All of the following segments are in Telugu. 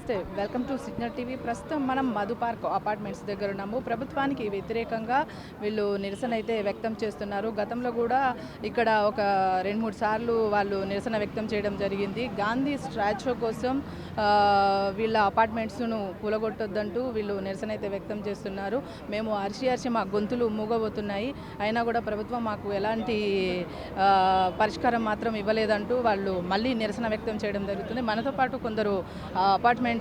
నమస్తే, వెల్కమ్ టు సిగ్నల్ టీవీ. ప్రస్తుతం మనం మధు పార్క్ అపార్ట్మెంట్స్ దగ్గర ఉన్నాము. ప్రభుత్వానికి వ్యతిరేకంగా వీళ్ళు నిరసన అయితే వ్యక్తం చేస్తున్నారు. గతంలో కూడా ఇక్కడ ఒక 2-3 సార్లు వాళ్ళు నిరసన వ్యక్తం చేయడం జరిగింది. గాంధీ స్టాచ్యూ కోసం వీళ్ళ అపార్ట్మెంట్స్ను కూలగొట్టొద్దంటూ వీళ్ళు నిరసన అయితే వ్యక్తం చేస్తున్నారు. మేము అరిచి మా గొంతులు మూగబోతున్నాయి, అయినా కూడా ప్రభుత్వం మాకు ఎలాంటి పరిష్కారం మాత్రం ఇవ్వలేదంటూ వాళ్ళు మళ్ళీ నిరసన వ్యక్తం చేయడం జరుగుతుంది. మనతో పాటు కొందరు అపార్ట్మెంట్స్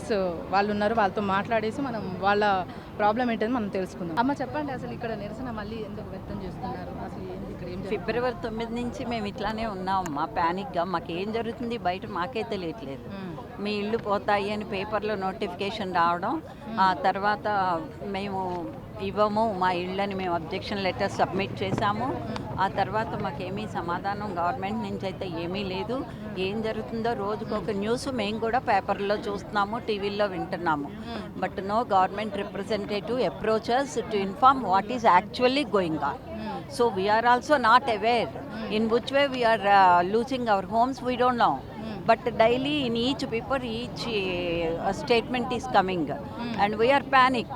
వాళ్ళు ఉన్నారు, వాళ్ళతో మాట్లాడేసి మనం వాళ్ళ ప్రాబ్లం ఏంటని మనం తెలుసుకుందాం. అమ్మ చెప్పండి, అసలు ఇక్కడ నిరసన మళ్ళీ ఎందుకు వ్యక్తం చేస్తున్నారు? అసలు ఏంది ఇక్కడ? ఫిబ్రవరి 9 నుంచి మేము ఇట్లానే ఉన్నామమ్మా, ప్యానిక్గా. మాకేం జరుగుతుంది బయట మాకే తెలియట్లేదు. మీ ఇల్లు పోతాయి అని పేపర్లో నోటిఫికేషన్ రావడం, ఆ తర్వాత మేము ఇవ్వము మా ఇళ్ళని, మేము అబ్జెక్షన్ లెటర్ సబ్మిట్ చేశాము. ఆ తర్వాత మాకేమీ సమాధానం గవర్నమెంట్ నుంచి అయితే ఏమీ లేదు. ఏం జరుగుతుందో రోజుకొక న్యూస్ మేము కూడా పేపర్లో చూస్తున్నాము, టీవీల్లో వింటున్నాము. But no government representative approaches to inform what is actually going on. So we are also not aware in which way we are losing our homes, we don't know. But daily in each paper, each statement is coming and we are panic.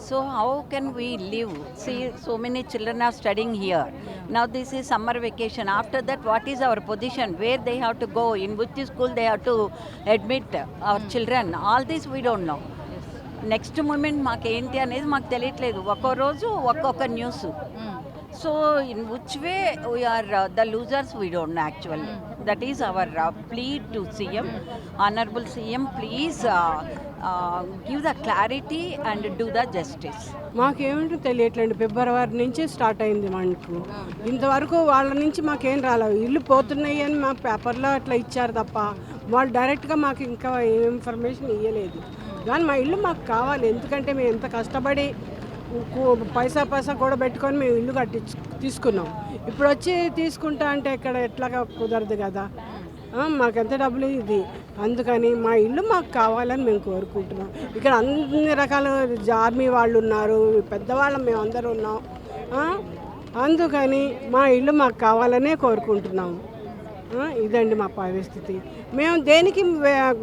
So how can we live? See, so many children are studying here. Now this is summer vacation. After that, what is our position? Where they have to go? In which school they have to admit our children? All this we don't know. Next moment మాకేంటి అనేది మాకు తెలియట్లేదు. ఒక్కో రోజు ఒక్కొక్క news. So in which way we are the losers we don't know actually. That is our plea to CM. Honourable CM, please give the clarity and do the justice. మాకేమిటో తెలియట్లేదు. ఫిబ్రవరి నుంచి స్టార్ట్ అయింది మనకు. ఇంతవరకు వాళ్ళ నుంచి మాకేం రాలేదు. ఇల్లు పోతున్నాయి అని మా పేపర్లో అట్లా ఇచ్చారు తప్ప వాళ్ళు డైరెక్ట్గా మాకు ఇంకా ఇన్ఫర్మేషన్ ఇవ్వలేదు. కానీ మా ఇల్లు మాకు కావాలి, ఎందుకంటే మేము ఎంత కష్టపడి పైసా కూడా పెట్టుకొని మేము ఇల్లు తీసుకున్నాం. ఇప్పుడు వచ్చి తీసుకుంటా అంటే ఇక్కడ ఎట్లాగా కుదరదు కదా, మాకెంత డబ్బులు ఇది. అందుకని మా ఇల్లు మాకు కావాలని మేము కోరుకుంటున్నాం. ఇక్కడ అన్ని రకాల ఆర్మీ వాళ్ళు ఉన్నారు, పెద్దవాళ్ళం మేము అందరూ ఉన్నాం. అందుకని మా ఇల్లు మాకు కావాలనే కోరుకుంటున్నాము. ఇదండి మా పరిస్థితి. మేము దేనికి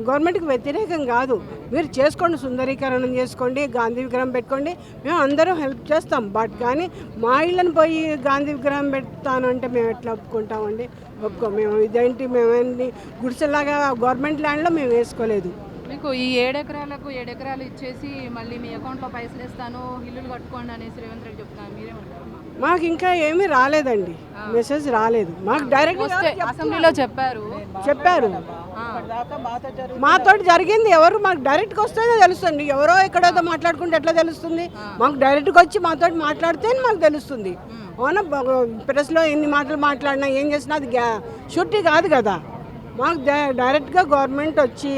గవర్నమెంట్కి వ్యతిరేకం కాదు. మీరు చేసుకోండి, సుందరీకరణం చేసుకోండి, గాంధీ విగ్రహం పెట్టుకోండి, మేము అందరూ హెల్ప్ చేస్తాం. బట్ కానీ మా ఇళ్ళని పోయి గాంధీ విగ్రహం పెడతాను అంటే మేము ఎట్లా ఒప్పుకుంటామండి? మేము ఇదేంటి, మేమేంటి గుడిసెలాగా గవర్నమెంట్ ల్యాండ్లో మేము వేసుకోలేదు. మీకు ఈ 7 ఎకరాలకు 7 ఎకరాలు ఇచ్చేసి మళ్ళీ మీ అకౌంట్లో పైసలు ఇస్తాను, ఇల్లులు కట్టుకోండి అనేసి రేవంత్ రెడ్డి చెప్తాను, మీరే ఉంటారు? మాకు ఇంకా ఏమీ రాలేదండి, మెసేజ్ రాలేదు. మాకు డైరెక్ట్ అసెంబ్లీలో చెప్పారు. మాతో జరిగింది ఎవరు మాకు డైరెక్ట్గా వస్తేనే తెలుస్తుంది. ఎవరో ఎక్కడో మాట్లాడుకుంటే ఎట్లా తెలుస్తుంది? మాకు డైరెక్ట్గా వచ్చి మాతో మాట్లాడితే మాకు తెలుస్తుంది. అవునా, ప్రెస్లో ఎన్ని మాటలు మాట్లాడినా ఏం చేసినా అది షూరిటీ కాదు కదా. మాకు డైరెక్ట్గా గవర్నమెంట్ వచ్చి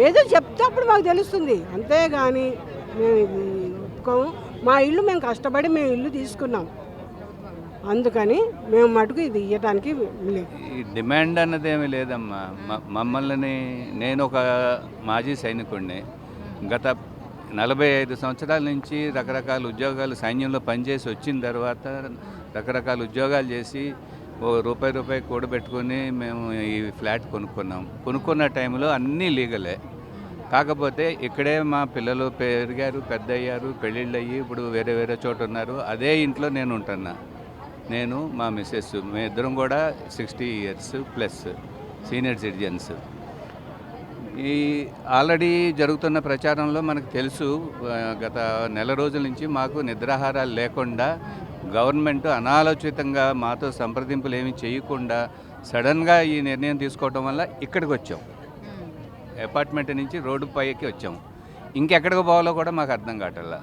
ఏదో చెప్తే అప్పుడు మాకు తెలుస్తుంది. అంతేగాని మేము ఒప్పుకోము. మా ఇల్లు మేము కష్టపడి మేము ఇల్లు తీసుకున్నాం, అందుకని మేము మటుకు ఇది ఇవ్వడానికి ఈ డిమాండ్ అన్నది ఏమీ లేదమ్మా. మమ్మల్ని, నేను ఒక మాజీ సైనికుడిని. గత 45 సంవత్సరాల నుంచి రకరకాల ఉద్యోగాలు సైన్యంలో పనిచేసి వచ్చిన తర్వాత రకరకాల ఉద్యోగాలు చేసి రూపాయి కూడబెట్టుకొని మేము ఈ ఫ్లాట్ కొనుక్కున్న టైంలో అన్నీ లీగలే. కాకపోతే ఇక్కడే మా పిల్లలు పెరిగారు, పెద్ద అయ్యారు, పెళ్ళిళ్ళు అయ్యి ఇప్పుడు వేరే చోట ఉన్నారు. అదే ఇంట్లో నేను ఉంటున్నా. నేను, మా మిస్సెస్, మేమిద్దరం కూడా 60 years ప్లస్ సీనియర్ సిటిజన్స్. ఈ ఆల్రెడీ జరుగుతున్న ప్రచారంలో మనకు తెలుసు, గత నెల రోజుల నుంచి మాకు నిద్రాహారాలు లేకుండా గవర్నమెంట్ అనాలోచితంగా మాతో సంప్రదింపులు ఏమీ చేయకుండా సడన్గా ఈ నిర్ణయం తీసుకోవడం వల్ల ఇక్కడికి వచ్చాం. అపార్ట్మెంట్ నుంచి రోడ్డు పైకి వచ్చాం. ఇంకెక్కడికి పోవాలో కూడా మాకు అర్థం కావట్లా.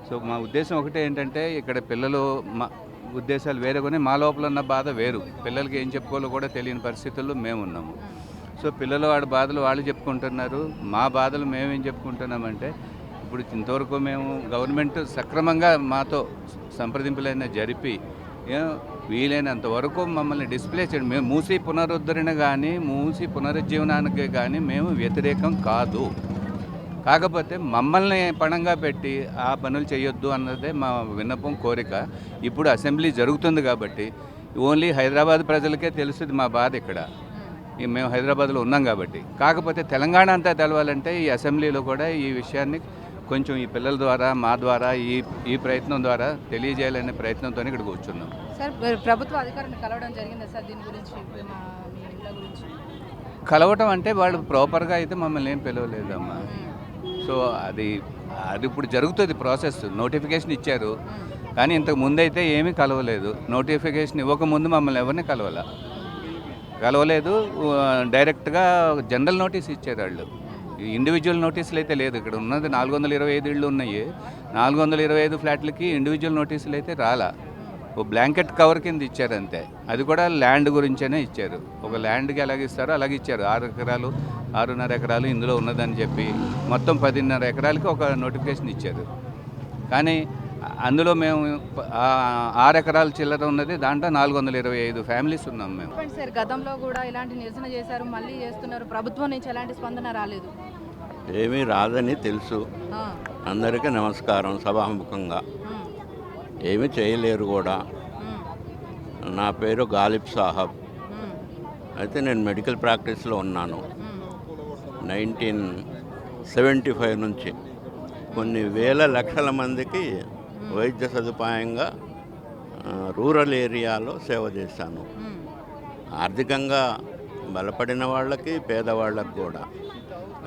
సో మా ఉద్దేశం ఒకటే ఏంటంటే, ఇక్కడ పిల్లలు మా ఉద్దేశాలు వేరేగానే, మా లోపల ఉన్న బాధ వేరు. పిల్లలకి ఏం చెప్పుకోవాలో కూడా తెలియని పరిస్థితుల్లో మేము ఉన్నాము. సో పిల్లలు వాడి బాధలు వాళ్ళు చెప్పుకుంటున్నారు, మా బాధలు మేమేం చెప్పుకుంటున్నామంటే, ఇప్పుడు ఇంతవరకు మేము గవర్నమెంట్ సక్రమంగా మాతో సంప్రదింపులైనా జరిపి వీలైనంత వరకు మమ్మల్ని డిస్ప్లే చేయండి. మేము మూసి పునరుద్ధరణ కానీ మూసి పునరుజ్జీవనానికి కానీ మేము వ్యతిరేకం కాదు. కాకపోతే మమ్మల్ని పణంగా పెట్టి ఆ పనులు చేయొద్దు అన్నదే మా విన్నపం, కోరిక. ఇప్పుడు అసెంబ్లీ జరుగుతుంది కాబట్టి ఓన్లీ హైదరాబాద్ ప్రజలకే తెలుస్తుంది మా బాధ ఇక్కడ. మేము హైదరాబాద్లో ఉన్నాం కాబట్టి. కాకపోతే తెలంగాణ అంతా తెలవాలంటే ఈ అసెంబ్లీలో కూడా ఈ విషయాన్ని కొంచెం ఈ పిల్లల ద్వారా మా ద్వారా ఈ ప్రయత్నం ద్వారా తెలియజేయాలనే ప్రయత్నంతో ఇక్కడ కూర్చున్నాం. సార్ ప్రభుత్వ అధికారులను కలవడం జరిగిందా సార్ దీని గురించి, మీ ఇళ్ళ గురించి? కలవటం అంటే వాళ్ళు ప్రాపర్గా అయితే మమ్మల్ని ఏం పిలవలేదమ్మా. సో అది ఇప్పుడు జరుగుతుంది ప్రాసెస్. నోటిఫికేషన్ ఇచ్చారు కానీ ఇంతకు ముందైతే ఏమీ కలవలేదు. నోటిఫికేషన్ ఇవ్వకముందు మమ్మల్ని ఎవరిని కలవలేదు. డైరెక్ట్గా జనరల్ నోటీస్ ఇచ్చారు వాళ్ళు. ఇండివిజువల్ నోటీసులు అయితే లేదు. ఇక్కడ ఉన్నది 425 ఇళ్ళు ఉన్నాయి. 425 ఫ్లాట్లకి ఇండివిజువల్ నోటీసులు అయితే రాలా. ఓ బ్లాంకెట్ కవర్ కింద ఇచ్చారు అంతే. అది కూడా ల్యాండ్ గురించేనే ఇచ్చారు. ఒక ల్యాండ్కి ఎలాగ ఇస్తారో అలాగే ఇచ్చారు. 6 ఎకరాలు 6.5 ఎకరాలు ఇందులో ఉన్నదని చెప్పి మొత్తం 10.5 ఎకరాలకి ఒక నోటిఫికేషన్ ఇచ్చారు. కానీ అందులో మేము 6 ఎకరాల చిల్లర ఉన్నది, దాంట్లో 425 ఫ్యామిలీస్ ఉన్నాం మేము. చెప్పండి సార్, గతంలో కూడా ఇలాంటి నిరసన చేశారు, మళ్ళీ చేస్తున్నారు, ప్రభుత్వం నుంచి ఎలాంటి స్పందన రాలేదు? ఏమీ రాదని తెలుసు. అందరికీ నమస్కారం. సభాముఖంగా ఏమీ చేయలేరు కూడా. నా పేరు గాలిబ్ సాహబ్. అయితే నేను మెడికల్ ప్రాక్టీస్లో ఉన్నాను 1975 నుంచి. కొన్ని వేల లక్షల మందికి వైద్య సదుపాయంగా రూరల్ ఏరియాలో సేవ చేశాను. ఆర్థికంగా బలపడిన వాళ్ళకి పేదవాళ్ళకి కూడా.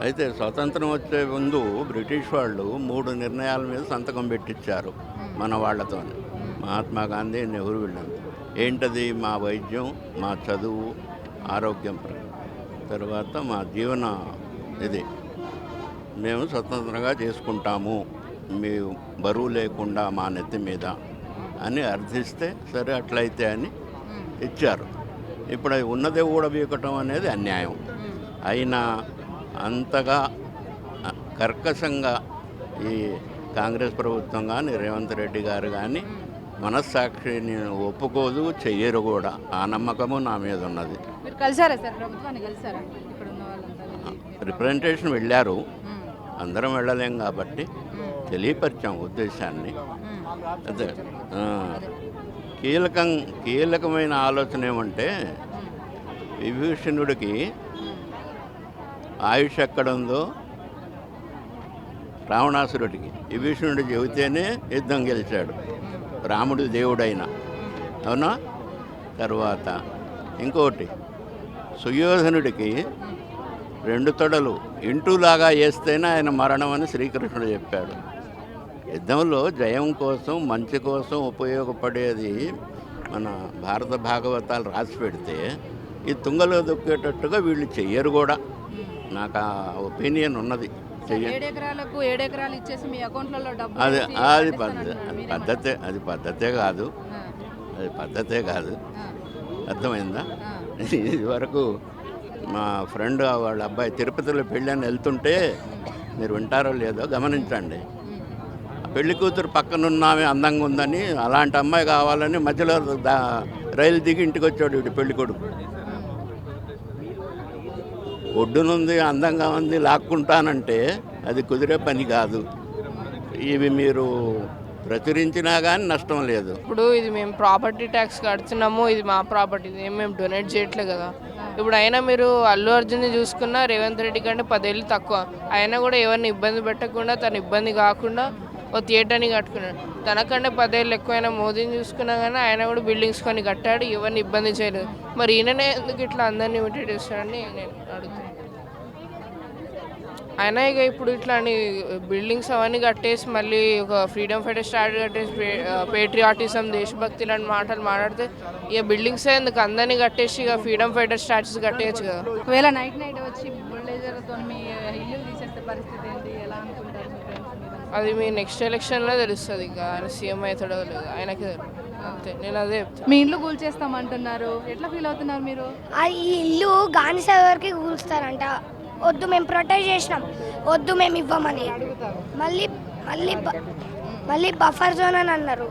అయితే స్వతంత్రం వచ్చే ముందు బ్రిటిష్ వాళ్ళు 3 నిర్ణయాల మీద సంతకం పెట్టించారు మన వాళ్ళతో, మహాత్మా గాంధీ, నెహ్రూ వీళ్ళంతా. ఏంటది? మా వైద్యం, మా చదువు, ఆరోగ్యం, తర్వాత మా జీవన ఇది మేము స్వతంత్రంగా చేసుకుంటాము, మీ బరువు లేకుండా మా నెత్తి మీద అని అర్థిస్తే సరే అట్లయితే అని ఇచ్చారు. ఇప్పుడు అవి ఉన్నదే ఊడబీకటం అనేది అన్యాయం. అయినా అంతగా కర్కశంగా ఈ కాంగ్రెస్ ప్రభుత్వం కానీ రేవంత్ రెడ్డి గారు కానీ మనస్సాక్షిని ఒప్పుకోదు, చెయ్యరు కూడా. ఆ నమ్మకము నా మీద ఉన్నది. మీరు కలిసారా సార్, ప్రభుత్వాన్ని కలిసారా? ఇక్కడ ఉన్న వాళ్ళంతా రిప్రజెంటేషన్ వెళ్ళారు, అందరం వెళ్ళలేం కాబట్టి తెలియపరిచాం ఉద్దేశాన్ని. అదే కీలకమైన ఆలోచన ఏమంటే విభీషణుడికి ఆయుష్ ఎక్కడుందో రావణాసురుడికి విభీషణుడు చెబితేనే యుద్ధం గెలిచాడు, రాముడు దేవుడైన. అవునా? తర్వాత ఇంకోటి, సుయోధనుడికి 2 తొడలు ఇంటూలాగా వేస్తేనే ఆయన మరణం అని శ్రీకృష్ణుడు చెప్పాడు. యుద్ధంలో జయం కోసం, మంచి కోసం ఉపయోగపడేది మన భారత భాగవతాలు రాసి పెడితే ఈ తుంగలో దొక్కేటట్టుగా వీళ్ళు చెయ్యరు కూడా. నాకు ఆ ఒపీనియన్ ఉన్నది. 7 ఎకరాలకు 7 ఎకరాలు ఇచ్చేసి మీ అకౌంట్లలో డబ్బు అది పద్ధతే కాదు. అది పద్ధతే కాదు. అర్థమైందా? ఇది వరకు మా ఫ్రెండ్ వాళ్ళ అబ్బాయి తిరుపతిలో పెళ్ళని వెళ్తుంటే, మీరు వింటారో లేదో గమనించండి, పెళ్లి కూతురు పక్కనున్నామే అందంగా ఉందని, అలాంటి అమ్మాయి కావాలని మధ్యలో రైలు దిగి ఇంటికి వచ్చాడు వీడు పెళ్లి కొడుకు. ఒడ్డునుంది, అందంగా ఉంది, లాక్కుంటానంటే అది కుదిరే పని కాదు. ఇవి మీరు ప్రచురించినా కానీ నష్టం లేదు. ఇప్పుడు ఇది మేము ప్రాపర్టీ ట్యాక్స్ కడుతున్నాము, ఇది మా ప్రాపర్టీ, ఇది మేము డొనేట్ చేయట్లేదు కదా. ఇప్పుడు అయినా మీరు అల్లు అర్జున్ని చూసుకున్నా రేవంత్ రెడ్డి కంటే 10 ఏళ్ళు తక్కువ. అయినా కూడా ఎవరిని ఇబ్బంది పెట్టకుండా, తను ఇబ్బంది కాకుండా ఓ థియేటర్ని కట్టుకున్నాడు. తనకంటే 10 ఏళ్ళు ఎక్కువైనా మోదీని చూసుకున్నా కానీ ఆయన కూడా బిల్డింగ్స్ కొని కట్టాడు, ఎవరిని ఇబ్బంది చేయలేదు. మరి ఈయననే ఎందుకు ఇట్లా అందరినీ ఇమిటేట్ చేస్తాడని నేను అడుగుతున్నాను. అయినా ఇక ఇప్పుడు ఇట్లాంటి బిల్డింగ్స్ అవన్నీ కట్టేసి మళ్ళీ ఒక ఫ్రీడమ్ ఫైటర్ స్టార్ట్ కట్టేసి పేట్రియాటిజం, దేశభక్తి లాంటి మాటలు మాట్లాడితే ఇక బిల్డింగ్స్ ఎందుకు అందరినీ కట్టేసి ఇక ఫ్రీడమ్ ఫైటర్ స్టాచ్యూస్ కట్టేయచ్చు కదా. ఒకవేళ నైట్ వచ్చి బుల్డేజర్తో మీ ఇల్లు తీసేస్తే పరిస్థితి ఏంటి, ఎలా అనుకుంటారు? అది మీ నెక్స్ట్ ఎలక్షన్లో తెలుస్తుంది. ఇక ఆయన సీఎం అవుతాడో లేదు ఆయనకే తెలుసు. అంతే, నేను అదే చెప్తాను. మీ ఇల్లు కూల్చేస్తామంటున్నారు, ఎట్లా ఫీల్ అవుతున్నారు మీరు? ఈ ఇల్లు గాంధీ సాగర్కి కూల్స్తారంట. వద్దు, మేము ప్రొటెక్ట్ చేసినాం, వద్దు మేము ఇవ్వమని. మళ్ళీ బఫర్ జోన్ అని అన్నారు,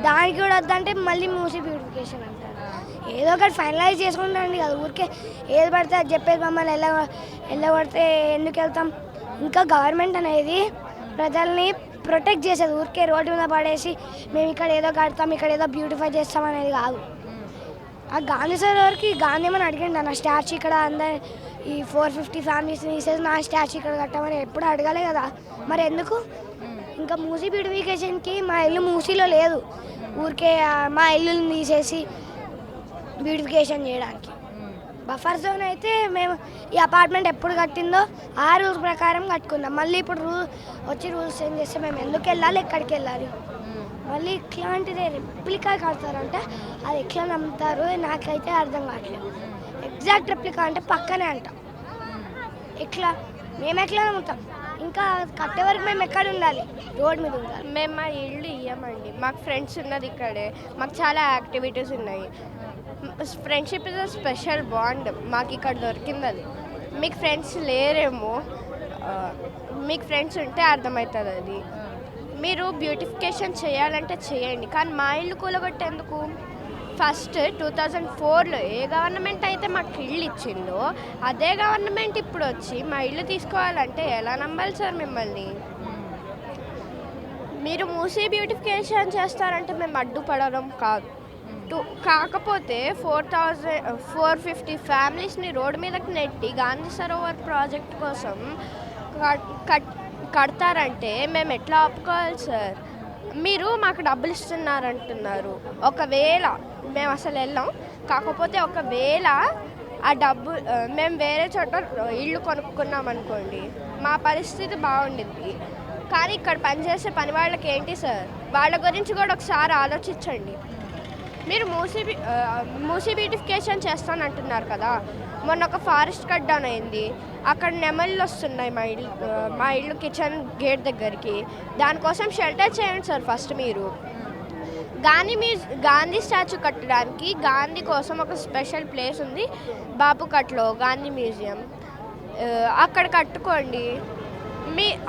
దానికి కూడా వద్దంటే మళ్ళీ మూసి బ్యూటిఫికేషన్ అంటారు. ఏదో ఒకటి ఫైనలైజ్ చేసుకుంటాండి కదా, ఊరికే ఏది పడితే అది చెప్పేది మమ్మల్ని వెళ్ళబడితే ఎందుకు వెళ్తాం? ఇంకా గవర్నమెంట్ అనేది ప్రజల్ని ప్రొటెక్ట్ చేసేది, ఊరికే రోడ్డు మీద పడేసి మేము ఇక్కడ ఏదో కడతాం, ఇక్కడ ఏదో బ్యూటిఫై చేస్తాం అనేది కాదు. ఆ గాంధీ సరోవర్కి గాంధీ ఏమని అడిగండి నా స్టాచ్యూ ఇక్కడ అందరు ఈ 450 ఫ్యామిలీస్ తీసేసి నా స్టాచ్యూ ఇక్కడ కట్టమని ఎప్పుడు అడగలే కదా, మరి ఎందుకు? ఇంకా మూసీ బ్యూటిఫికేషన్కి మా ఇల్లు మూసీలో లేదు, ఊరికే మా ఇల్లుని తీసేసి బ్యూటిఫికేషన్ చేయడానికి. బఫర్ జోన్ అయితే మేము ఈ అపార్ట్మెంట్ ఎప్పుడు కట్టిందో ఆ రూల్స్ ప్రకారం కట్టుకున్నాం. మళ్ళీ ఇప్పుడు రూల్స్ చేంజ్ చేస్తే మేము ఎందుకు వెళ్ళాలి, ఎక్కడికి వెళ్ళాలి? మళ్ళీ ఇట్లాంటిదే రెప్లికా కడతారంటే అది ఎట్లా నమ్ముతారు నాకైతే అర్థం కావట్లేదు. ఎగ్జాక్ట్ రెప్లికా అంటే పక్కనే అంట, ఎట్లా మేము ఎట్లా నమ్ముతాం? ఇంకా కట్టే వరకు మేము ఎక్కడ ఉండాలి? రోడ్ మీద ఉండాలి. మేము మా ఇల్లు ఇవ్వమండి, మాకు ఫ్రెండ్స్ ఉన్నది ఇక్కడే, మాకు చాలా యాక్టివిటీస్ ఉన్నాయి. Friendship is a special bond, మాకు ఇక్కడ దొరికింది అది. మీకు ఫ్రెండ్స్ లేరేమో, మీకు ఫ్రెండ్స్ ఉంటే అర్థమవుతుంది అది. మీరు బ్యూటిఫికేషన్ చేయాలంటే చేయండి, కానీ మా ఇల్లు కూలగొట్టేందుకు? ఫస్ట్ 2004లో ఏ గవర్నమెంట్ అయితే మాకు ఇల్లు ఇచ్చిందో అదే గవర్నమెంట్ ఇప్పుడు వచ్చి మా ఇల్లు తీసుకోవాలంటే ఎలా నమ్మాలి సార్ మిమ్మల్ని? మీరు మూసీ బ్యూటిఫికేషన్ చేస్తారంటే మేము అడ్డుపడడం కాదు, కాకపోతే 450 ఫ్యామిలీస్ని రోడ్డు మీదకి నెట్టి గాంధీ సరోవర్ ప్రాజెక్ట్ కోసం కడతారంటే మేము ఎట్లా ఆపుకోవాలి సార్? మీరు మాకు డబ్బులు ఇస్తున్నారంటున్నారు, ఒకవేళ మేము అసలు వెళ్ళాం, కాకపోతే ఒకవేళ ఆ డబ్బు మేము వేరే చోట ఇల్లు కొనుక్కున్నాం అనుకోండి, మా పరిస్థితి బాగుండిద్ది. కానీ ఇక్కడ పనిచేసే పని వాళ్ళకి ఏంటి సార్? వాళ్ళ గురించి కూడా ఒకసారి ఆలోచించండి. మీరు మూసీ బ్యూటిఫికేషన్ చేస్తానంటున్నారు కదా, మొన్న ఒక ఫారెస్ట్ కట్ డౌన్ అయింది, అక్కడ నెమళ్ళు వస్తున్నాయి మా ఇల్లు కిచెన్ గేట్ దగ్గరికి. దానికోసం షెల్టర్ చేయండి సార్ ఫస్ట్. మీరు గాంధీ స్టాచ్యూ కట్టడానికి గాంధీ కోసం ఒక స్పెషల్ ప్లేస్ ఉంది బాపుకట్లో, గాంధీ మ్యూజియం, అక్కడ కట్టుకోండి.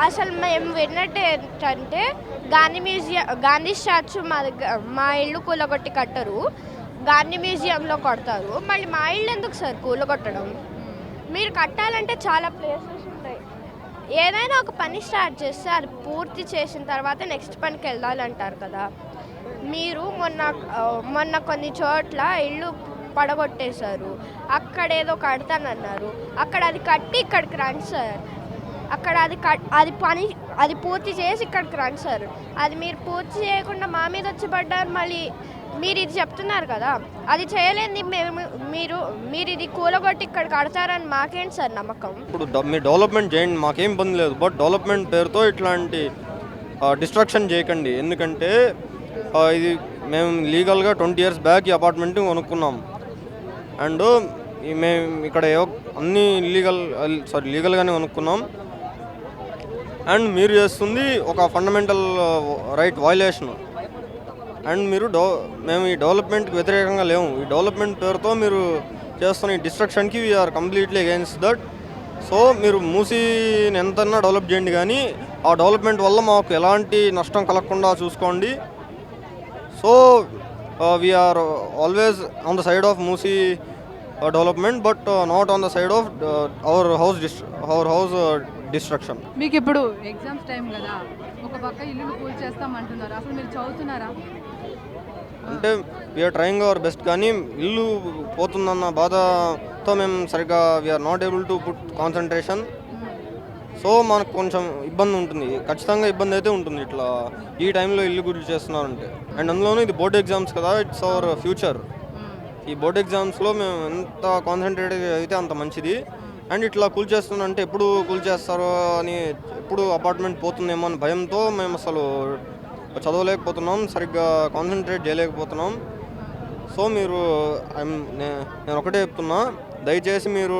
అసలు మేము విన్నట్టు ఏంటంటే గాంధీ స్టాచ్యూ మా ఇల్లు కూలగొట్టి కట్టరు, గాంధీ మ్యూజియంలో కొడతారు. మళ్ళీ మా ఇల్లు ఎందుకు సార్ కూలగొట్టడం? మీరు కట్టాలంటే చాలా ప్లేసెస్ ఉన్నాయి. ఏదైనా ఒక పని స్టార్ట్ చేస్తే అది పూర్తి చేసిన తర్వాత నెక్స్ట్ పనికి వెళ్ళాలంటారు కదా. మీరు మొన్న కొన్ని చోట్ల ఇల్లు పడగొట్టేశారు, అక్కడ ఏదో కడతానన్నారు, అక్కడ అది కట్టి ఇక్కడికి రండి సార్. అక్కడ అది పూర్తి చేసి ఇక్కడికి రండి సార్. అది మీరు పూర్తి చేయకుండా మా మీద వచ్చి పడ్డారు. మళ్ళీ మీరు ఇది చెప్తున్నారు కదా, అది చేయలేని మీరు ఇది కూలగొట్టి ఇక్కడ కడతారని మాకేంటి సార్ నమ్మకం? ఇప్పుడు మీరు డెవలప్మెంట్ చేయండి, మాకేం ఇబ్బంది లేదు, బట్ డెవలప్మెంట్ పేరుతో ఇట్లాంటి డిస్ట్రక్షన్ చేయకండి. ఎందుకంటే ఇది మేము లీగల్గా 20 years బ్యాక్ ఈ అపార్ట్మెంట్ కొనుక్కున్నాం. అండ్ మేము ఇక్కడ అన్నీ లీగల్గానే కొనుక్కున్నాం. అండ్ మీరు చేస్తుంది ఒక ఫండమెంటల్ రైట్ వయలేషన్. అండ్ మేము ఈ డెవలప్మెంట్కి వ్యతిరేకంగా లేము. ఈ డెవలప్మెంట్ పేరుతో మీరు చేస్తున్న ఈ డిస్ట్రక్షన్కి we are completely against that. So మీరు మూసీని ఎంతన్నా డెవలప్ చేయండి, కానీ ఆ డెవలప్మెంట్ వల్ల మాకు ఎలాంటి నష్టం కలగకుండా చూసుకోండి. So we are always on the side of Musi development, but not on the side of our house destruction. మీకు ఇప్పుడు ఎగ్జామ్స్ టైం కదా, ఒక పక్క ఇల్లు కూల్ చేస్తామంటున్నారు, అసలు మీరు చదువుతున్నారా? అంటే వీఆర్ ట్రయింగ్ అవర్ బెస్ట్, కానీ ఇల్లు పోతుందన్న బాధతో మేము సరిగ్గా we are not able to put concentration. So మనకు కొంచెం ఇబ్బంది ఉంటుంది, ఖచ్చితంగా ఇబ్బంది అయితే ఉంటుంది ఇట్లా ఈ టైంలో ఇల్లు గురించి చేస్తున్నారంటే. అండ్ అందులోనూ ఇది బోర్డ్ ఎగ్జామ్స్ కదా, ఇట్స్ అవర్ ఫ్యూచర్. ఈ బోర్డ్ ఎగ్జామ్స్లో మేము ఎంత కాన్సన్ట్రేట్ అయితే అంత మంచిది. అండ్ ఇట్లా కూల్ చేస్తుందంటే ఎప్పుడు కూల్ చేస్తారో అని, ఎప్పుడు అపార్ట్మెంట్ పోతుందేమో అని భయంతో మేము అసలు చదవలేకపోతున్నాం, సరిగ్గా కాన్సన్ట్రేట్ చేయలేకపోతున్నాం. సో నేను ఒకటే చెప్తున్నా, దయచేసి మీరు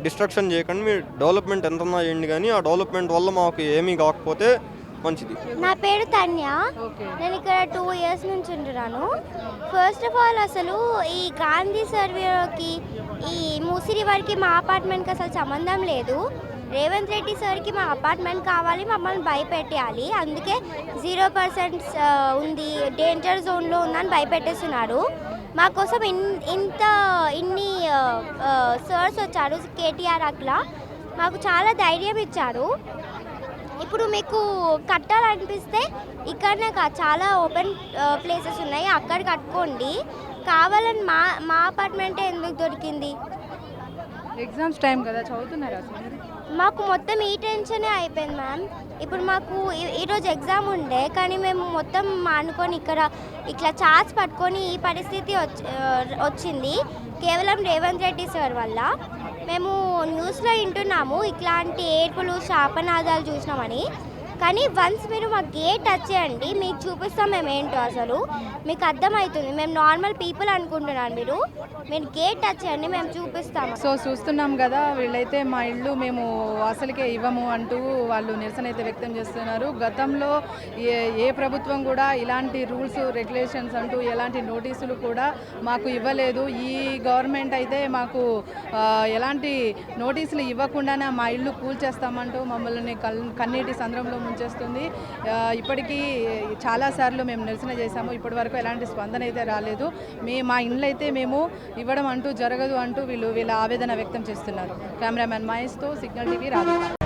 డిస్ట్రక్షన్ చేయకండి, మీరు డెవలప్మెంట్ ఎంతన్నా చేయండి, కానీ ఆ డెవలప్మెంట్ వల్ల మాకు ఏమీ కాకపోతే మంచిది. నా పేరు తన్య, నేను ఇక్కడ 2 years నుంచి ఉంటున్నాను. ఫస్ట్ ఆఫ్ ఆల్ అసలు ఈ గాంధీ సర్వేకి ఈ మూసీ రివర్కి మా అపార్ట్మెంట్కి అసలు సంబంధం లేదు. రేవంత్ రెడ్డి సార్కి మా అపార్ట్మెంట్ కావాలి, మమ్మల్ని భయపెట్టాలి, అందుకే 0% ఉంది, డేంజర్ జోన్లో ఉందని భయపెట్టేస్తున్నారు. మా కోసం ఇన్ని సర్స్ వచ్చారు, కేటీఆర్ అట్లా మాకు చాలా ధైర్యం ఇచ్చారు. ఇప్పుడు మీకు కట్టాలనిపిస్తే ఇక్కడనే చాలా ఓపెన్ ప్లేసెస్ ఉన్నాయి, అక్కడ కట్టుకోండి. కావాలని మా అపార్ట్మెంటే ఎందుకు దొరికింది? ఎగ్జామ్స్ టైం కదా, చదువుతున్నారా అసలు మీరు? మాకు మొత్తం ఈ టెన్షనే అయిపోయింది మ్యామ్. ఇప్పుడు మాకు ఈరోజు ఎగ్జామ్ ఉండే, కానీ మేము మొత్తం అనుకొని ఇక్కడ ఇట్లా చార్ట్స్ పట్టుకొని ఈ పరిస్థితి వచ్చింది కేవలం రేవంత్ రెడ్డి సార్ వల్ల. మేము న్యూస్లో వింటున్నాము ఇట్లాంటి ఏర్పులు శాపనాదాలు చూసినామని, కానీ వన్స్ మీరు మా గేట్ టచ్ చేయండి, మీకు చూపిస్తాం మేము ఏంటో. అసలు మీకు అర్థమవుతుంది, మేము నార్మల్ పీపుల్ అనుకుంటున్నాను. మీరు గేట్ టచ్ చేయండి, మేము చూపిస్తాము. సో చూస్తున్నాం కదా, వీళ్ళైతే మా ఇల్లు మేము అసలుకే ఇవ్వము అంటూ వాళ్ళు నిరసన అయితే వ్యక్తం చేస్తున్నారు. గతంలో ఏ ప్రభుత్వం కూడా ఇలాంటి రూల్స్ రెగ్యులేషన్స్ అంటూ ఎలాంటి నోటీసులు కూడా మాకు ఇవ్వలేదు. ఈ గవర్నమెంట్ అయితే మాకు ఎలాంటి నోటీసులు ఇవ్వకుండానే మా ఇల్లు కూల్చేస్తామంటూ మమ్మల్ని కన్నీటి సంద్రంలో ముంచేస్తుంది. ఇప్పటికీ చాలాసార్లు మేము నిరసన చేశాము, ఇప్పటి వరకు ఎలాంటి స్పందన అయితే రాలేదు. మా ఇండ్లు అయితే మేము ఇవ్వడం అంటూ జరగదు అంటూ వీళ్ళ ఆవేదన వ్యక్తం చేస్తున్నారు. కెమెరామ్యాన్ మహేష్తో సిగ్నల్ టీవీ రాధిక.